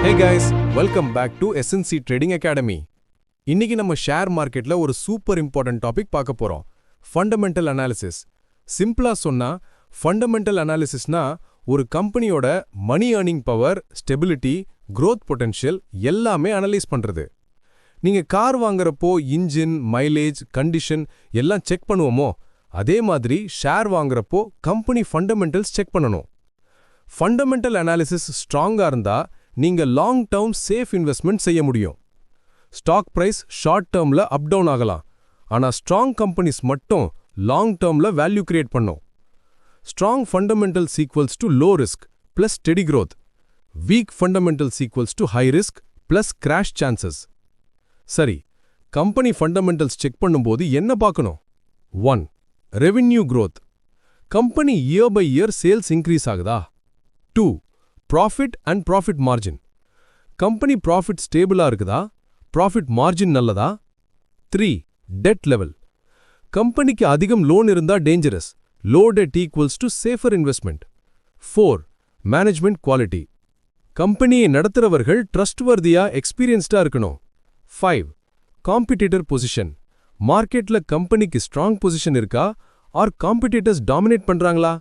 Hey guys, welcome back to SNC Trading Academy. இன்னைக்கு நம்ம share மார்க்கெட்ல ஒரு சூப்பர் இம்பார்ட்டன்ட் டாபிக் பார்க்க போறோம். Fundamental analysis. சிம்பிளா சொன்னா ஃபண்டமெண்டல் அனாலிசிஸ்னா ஒரு கம்பெனியோட money earning power, stability, growth potential எல்லாமே அனலைஸ் பண்றது. நீங்க கார் வாங்குறப்போ இன்ஜின், மைலேஜ், கண்டிஷன் எல்லாம் செக் பண்ணுவோமோ, அதே மாதிரி ஷேர் வாங்குறப்போ கம்பெனி ஃபண்டமெண்டல்ஸ் செக் பண்ணணும். ஃபண்டமெண்டல் அனாலிசிஸ் ஸ்ட்ராங்கா இருந்தா நீங்க லாங் டர்ம் சேஃப் இன்வெஸ்ட்மெண்ட் செய்ய முடியும். ஸ்டாக் பிரைஸ் ஷார்ட் டேர்ம்ல அப் டவுன் ஆகலாம், ஆனா ஸ்ட்ராங் கம்பெனிஸ் மட்டும் லாங் டேர்ம்ல வேல்யூ கிரியேட் பண்ணும். Strong fundamentals equals to low risk plus steady growth. Weak fundamentals equals to high risk plus crash chances. சரி, company fundamentals check பண்ணும்போது என்ன பார்க்கணும்? 1. Revenue growth. Company year by year sales increase ஆகுதா? 2. Profit and profit margin. Company profit ஸ்டேபிளா இருக்குதா? Profit margin நல்லதா? 3. Debt level. கம்பெனிக்கு அதிகம் லோன் இருந்தா dangerous. Low debt equals to safer investment. 4. Management quality. கம்பெனியை நடத்துறவர்கள் ட்ரஸ்ட்வர்தியா, எக்ஸ்பீரியன்ஸ்டா இருக்கணும். 5. Competitor position. மார்க்கெட்ல கம்பெனிக்கு ஸ்ட்ராங் பொசிஷன் இருக்கா ஆர் காம்படிட்டர்ஸ் டாமினேட் பண்றாங்களா?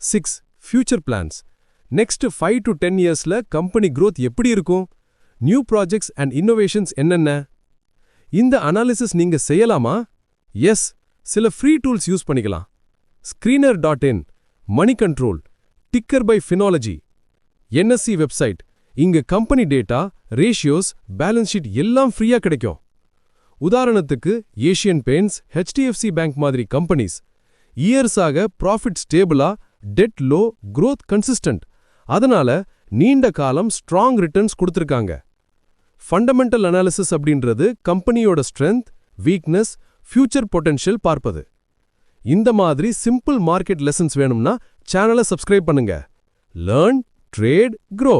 6. Future plans. நெக்ஸ்ட் 5 to 10 இயர்ஸ்ல கம்பெனி growth எப்படி இருக்கும்? நியூ ப்ராஜெக்ட்ஸ் அண்ட் இன்னோவேஷன்ஸ் என்னென்ன? இந்த அனாலிசிஸ் நீங்க செய்யலாமா? எஸ், சில ஃப்ரீ டூல்ஸ் யூஸ் பண்ணிக்கலாம். screener.in, Moneycontrol, Ticker by Finology, NSE website. இங்க company data, ratios, balance sheet எல்லாம் ஃப்ரீயா கிடைக்கும். உதாரணத்துக்கு ஏஷியன் பெயிண்ட்ஸ், HDFC பேங்க் மாதிரி கம்பெனிஸ் இயர்ஸாக ப்ராஃபிட் ஸ்டேபிளா, டெட் லோ, growth கன்சிஸ்டன்ட். அதனால நீண்ட காலம் ஸ்ட்ராங் ரிட்டர்ன்ஸ் கொடுத்திருக்காங்க. ஃபண்டமெண்டல் அனாலிசிஸ் அப்படின்றது கம்பெனியோட ஸ்ட்ரென்த், வீக்னஸ், ஃபியூச்சர் பொட்டன்ஷியல் பார்ப்பது. இந்த மாதிரி சிம்பிள் மார்க்கெட் லெசன்ஸ் வேணும்னா சேனலை சப்ஸ்கிரைப் பண்ணுங்க. Learn, trade, grow.